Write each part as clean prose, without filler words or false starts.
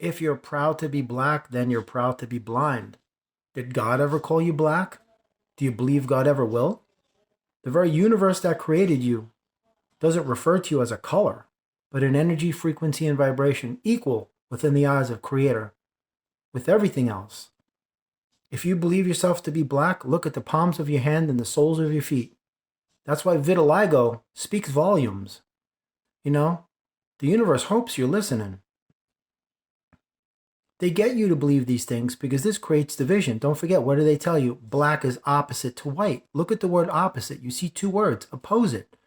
If you're proud to be black, then you're proud to be blind. Did God ever call you black? Do you believe God ever will? The very universe that created you doesn't refer to you as a color, but an energy, frequency, and vibration equal within the eyes of Creator with everything else. If you believe yourself to be black, look at the palms of your hand and the soles of your feet. That's why vitiligo speaks volumes. You know, the universe hopes you're listening. They get you to believe these things because this creates division. Don't forget, what do they tell you? Black is opposite to white. Look at the word opposite. You see two words, opposite.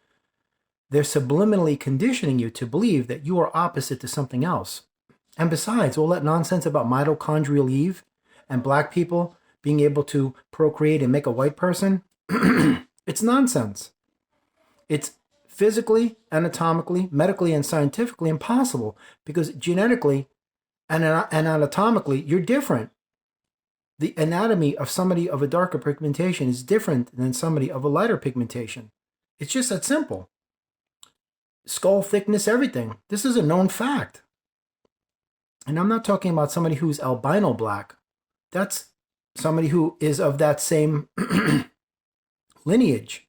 They're subliminally conditioning you to believe that you are opposite to something else. And besides, all that nonsense about mitochondrial Eve and black people being able to procreate and make a white person, it's nonsense. It's physically, anatomically, medically, and scientifically impossible because genetically and anatomically, you're different. The anatomy of somebody of a darker pigmentation is different than somebody of a lighter pigmentation. It's just that simple. Skull thickness, everything. This is a known fact. And I'm not talking about somebody who's albino black. That's somebody who is of that same lineage.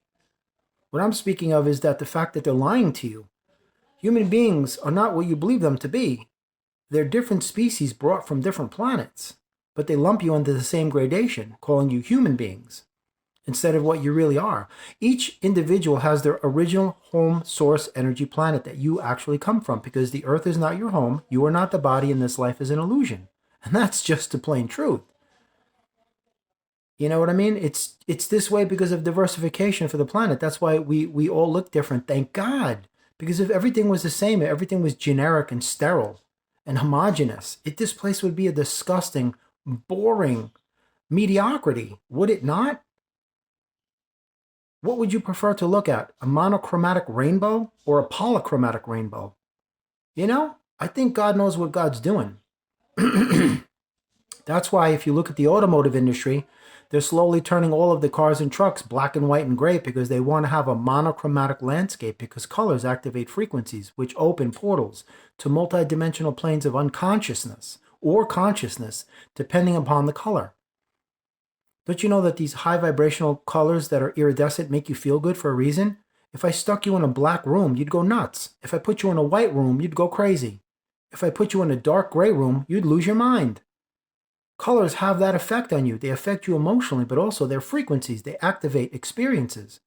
What I'm speaking of is that the fact that they're lying to you. Human beings are not what you believe them to be. They're different species brought from different planets, but they lump you into the same gradation, calling you human beings instead of what you really are. Each individual has their original home source energy planet that you actually come from, because the earth is not your home. You are not the body, and this life is an illusion. And that's just the plain truth. You know what I mean? It's this way because of diversification for the planet. That's why we all look different. Thank God. Because if everything was the same, everything was generic and sterile and homogenous, this place would be a disgusting, boring mediocrity, would it not? What would you prefer to look at? A monochromatic rainbow or a polychromatic rainbow? You know, I think God knows what God's doing. That's why if you look at the automotive industry, they're slowly turning all of the cars and trucks black and white and gray because they want to have a monochromatic landscape, because colors activate frequencies which open portals to multidimensional planes of unconsciousness or consciousness, depending upon the color. Don't you know that these high vibrational colors that are iridescent make you feel good for a reason? If I stuck you in a black room, you'd go nuts. If I put you in a white room, you'd go crazy. If I put you in a dark gray room, you'd lose your mind. Colors have that effect on you. They affect you emotionally, but also their frequencies. They activate experiences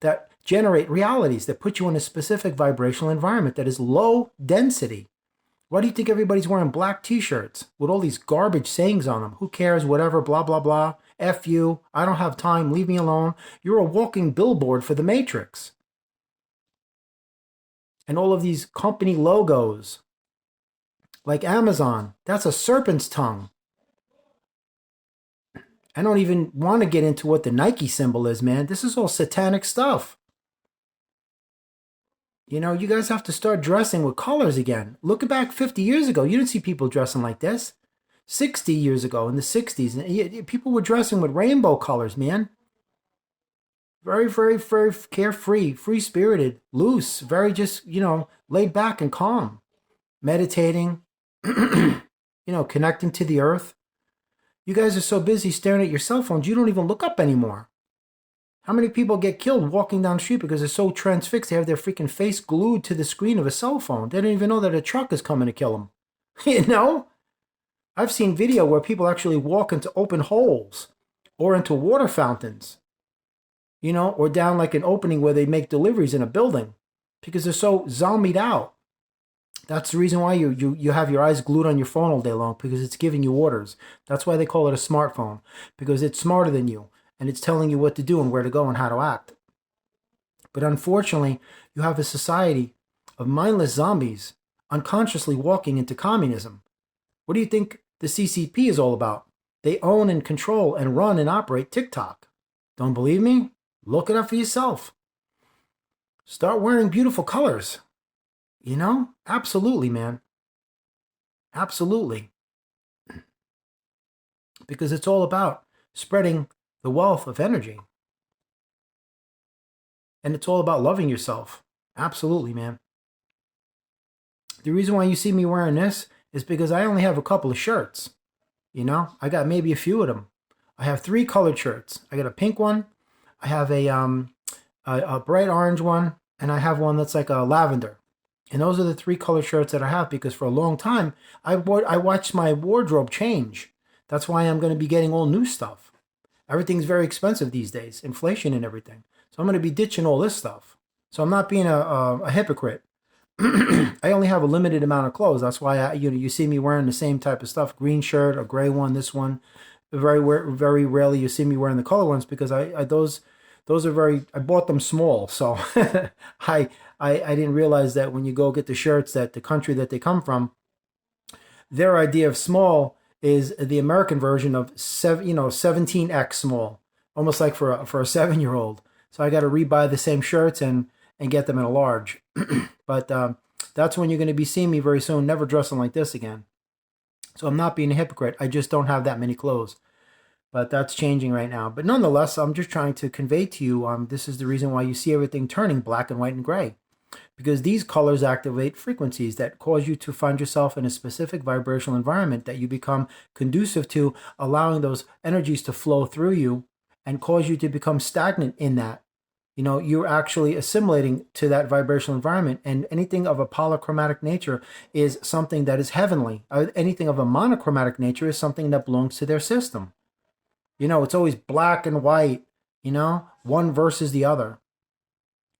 that generate realities, that put you in a specific vibrational environment that is low density. Why do you think everybody's wearing black t-shirts with all these garbage sayings on them? Who cares, whatever, blah, blah, blah. F you, I don't have time, leave me alone. You're a walking billboard for the Matrix. And all of these company logos, like Amazon, that's a serpent's tongue. I don't even want to get into what the Nike symbol is, man. This is all satanic stuff. You know, you guys have to start dressing with colors again. Look back 50 years ago, you didn't see people dressing like this. 60 years ago, in the 60s, people were dressing with rainbow colors, man. Very, very, very carefree, free-spirited, loose, very just, laid back and calm. Meditating, connecting to the earth. You guys are so busy staring at your cell phones, you don't even look up anymore. How many people get killed walking down the street because they're so transfixed they have their freaking face glued to the screen of a cell phone? They don't even know that a truck is coming to kill them. You know? I've seen video where people actually walk into open holes or into water fountains, or down like an opening where they make deliveries in a building because they're so zombied out. That's the reason why you have your eyes glued on your phone all day long, because it's giving you orders. That's why they call it a smartphone, because it's smarter than you and it's telling you what to do and where to go and how to act. But unfortunately, you have a society of mindless zombies unconsciously walking into communism. What do you think the CCP is all about? They own and control and run and operate TikTok. Don't believe me? Look it up for yourself. Start wearing beautiful colors. Absolutely, man. Absolutely. Because it's all about spreading the wealth of energy. And it's all about loving yourself. Absolutely, man. The reason why you see me wearing this is because I only have a couple of shirts. You know, I got maybe a few of them. I have 3 colored shirts. I got a pink one, I have a bright orange one, and I have one that's like a lavender. And those are the 3 color shirts that I have because for a long time I watched my wardrobe change. That's why I'm going to be getting all new stuff. Everything's very expensive these days, inflation and everything. So I'm going to be ditching all this stuff. So I'm not being a hypocrite. I only have a limited amount of clothes. That's why you see me wearing the same type of stuff: green shirt, a gray one, this one. Very rarely you see me wearing the color ones because those are very. I bought them small, so I didn't realize that when you go get the shirts, that the country that they come from, their idea of small is the American version of 17X small, almost like for a 7-year-old. So I got to rebuy the same shirts and get them in a large. But that's when you're going to be seeing me very soon, never dressing like this again. So I'm not being a hypocrite. I just don't have that many clothes. But that's changing right now. But nonetheless, I'm just trying to convey to you, this is the reason why you see everything turning black and white and gray. Because these colors activate frequencies that cause you to find yourself in a specific vibrational environment that you become conducive to, allowing those energies to flow through you and cause you to become stagnant in that. You know, you're actually assimilating to that vibrational environment, and anything of a polychromatic nature is something that is heavenly. Anything of a monochromatic nature is something that belongs to their system. You know, it's always black and white, you know, one versus the other.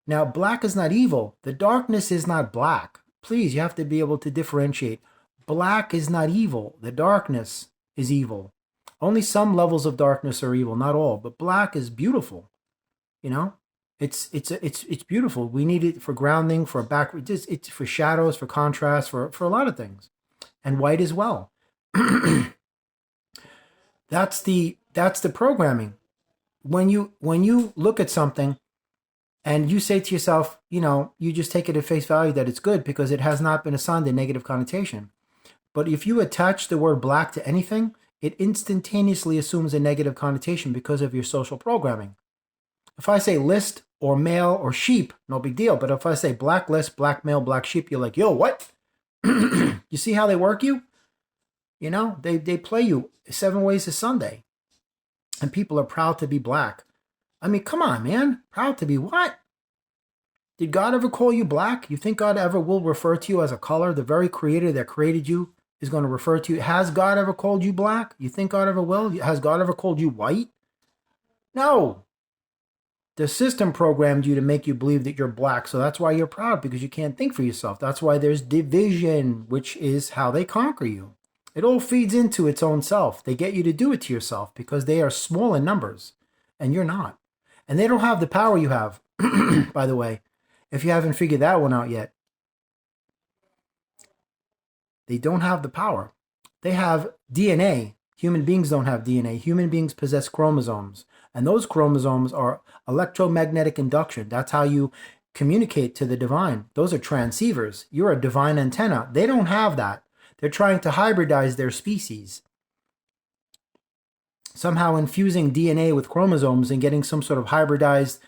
Now, black is not evil. The darkness is not black. Please, you have to be able to differentiate. Black is not evil. The darkness is evil. Only some levels of darkness are evil, not all. But black is beautiful. You know, it's beautiful. We need it for grounding, for it's for shadows, for contrast, for a lot of things, and white as well. That's the programming. When you look at something and you say to yourself, you know, you just take it at face value that it's good because it has not been assigned a negative connotation. But if you attach the word black to anything, it instantaneously assumes a negative connotation because of your social programming. If I say list or male or sheep, no big deal. But if I say black list, black male, black sheep, you're like, yo, what? You see how they work you? You know, they play you 7 ways to Sunday. And people are proud to be black. I mean, come on, man. Proud to be what? Did God ever call you black? You think God ever will refer to you as a color? The very creator that created you is going to refer to you. Has God ever called you black? You think God ever will? Has God ever called you white? No. The system programmed you to make you believe that you're black. So that's why you're proud, because you can't think for yourself. That's why there's division, which is how they conquer you. It all feeds into its own self. They get you to do it to yourself because they are small in numbers and you're not. And they don't have the power you have, by the way, if you haven't figured that one out yet. They don't have the power. They have DNA. Human beings don't have DNA. Human beings possess chromosomes. And those chromosomes are electromagnetic induction. That's how you communicate to the divine. Those are transceivers. You're a divine antenna. They don't have that. They're trying to hybridize their species. Somehow infusing DNA with chromosomes and getting some sort of hybridized,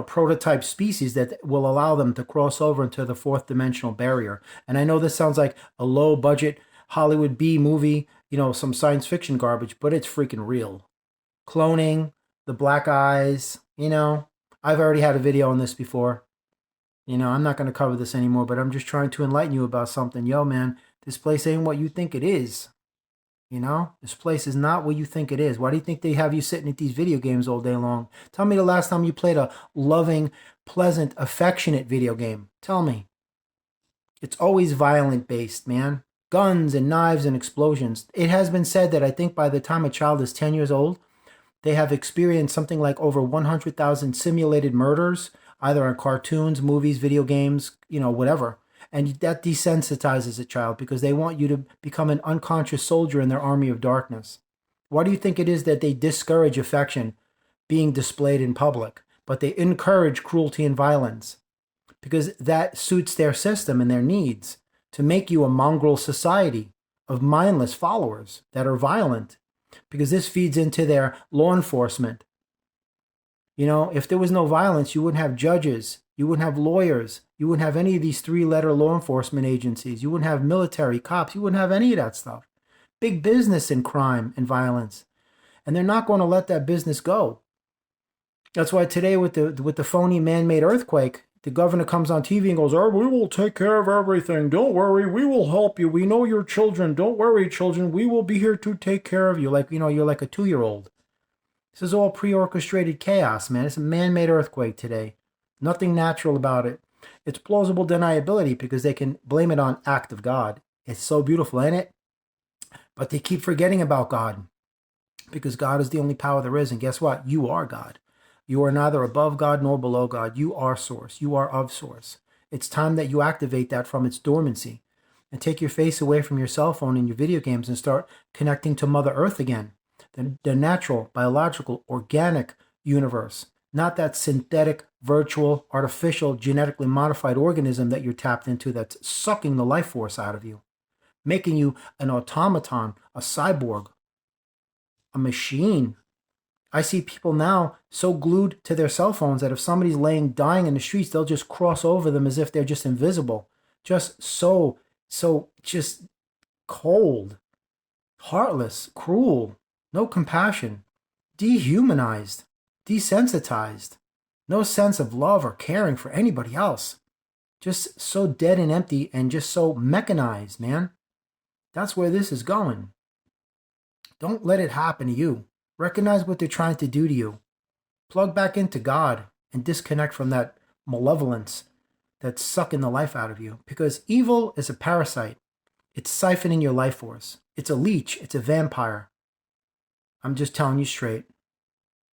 prototype species that will allow them to cross over into the 4th dimensional barrier. And I know this sounds like a low budget Hollywood B movie, some science fiction garbage, but it's freaking real. Cloning, the black eyes, I've already had a video on this before. I'm not going to cover this anymore, but I'm just trying to enlighten you about something. Yo, man, this place ain't what you think it is. This place is not what you think it is. Why do you think they have you sitting at these video games all day long? Tell me the last time you played a loving, pleasant, affectionate video game. Tell me. It's always violent based, man. Guns and knives and explosions. It has been said that I think by the time a child is 10 years old, they have experienced something like over 100,000 simulated murders, either on cartoons, movies, video games, whatever. And that desensitizes a child because they want you to become an unconscious soldier in their army of darkness. Why do you think it is that they discourage affection being displayed in public, but they encourage cruelty and violence? Because that suits their system and their needs to make you a mongrel society of mindless followers that are violent, because this feeds into their law enforcement. You know, if there was no violence, you wouldn't have judges, you wouldn't have lawyers, you wouldn't have any of these three-letter law enforcement agencies, you wouldn't have military, cops, you wouldn't have any of that stuff. Big business in crime and violence. And they're not going to let that business go. That's why today with the phony man-made earthquake, the governor comes on TV and goes, "Oh, we will take care of everything. Don't worry. We will help you. We know your children. Don't worry, children. We will be here to take care of you." Like, you know, you're like a 2-year-old. This is all pre-orchestrated chaos, man. It's a man-made earthquake today. Nothing natural about it. It's plausible deniability because they can blame it on act of God. It's so beautiful, ain't it? But they keep forgetting about God because God is the only power there is. And guess what? You are God. You are neither above God nor below God. You are source. You are of source. It's time that you activate that from its dormancy and take your face away from your cell phone and your video games and start connecting to Mother Earth again. The natural, biological, organic universe, not that synthetic, virtual, artificial, genetically modified organism that you're tapped into that's sucking the life force out of you, making you an automaton, a cyborg, a machine. I see people now so glued to their cell phones that if somebody's dying in the streets, they'll just cross over them as if they're just invisible. Just so just cold, heartless, cruel, no compassion, dehumanized, desensitized, no sense of love or caring for anybody else. Just so dead and empty and just so mechanized, man. That's where this is going. Don't let it happen to you. Recognize what they're trying to do to you. Plug back into God and disconnect from that malevolence that's sucking the life out of you. Because evil is a parasite. It's siphoning your life force. It's a leech. It's a vampire. I'm just telling you straight.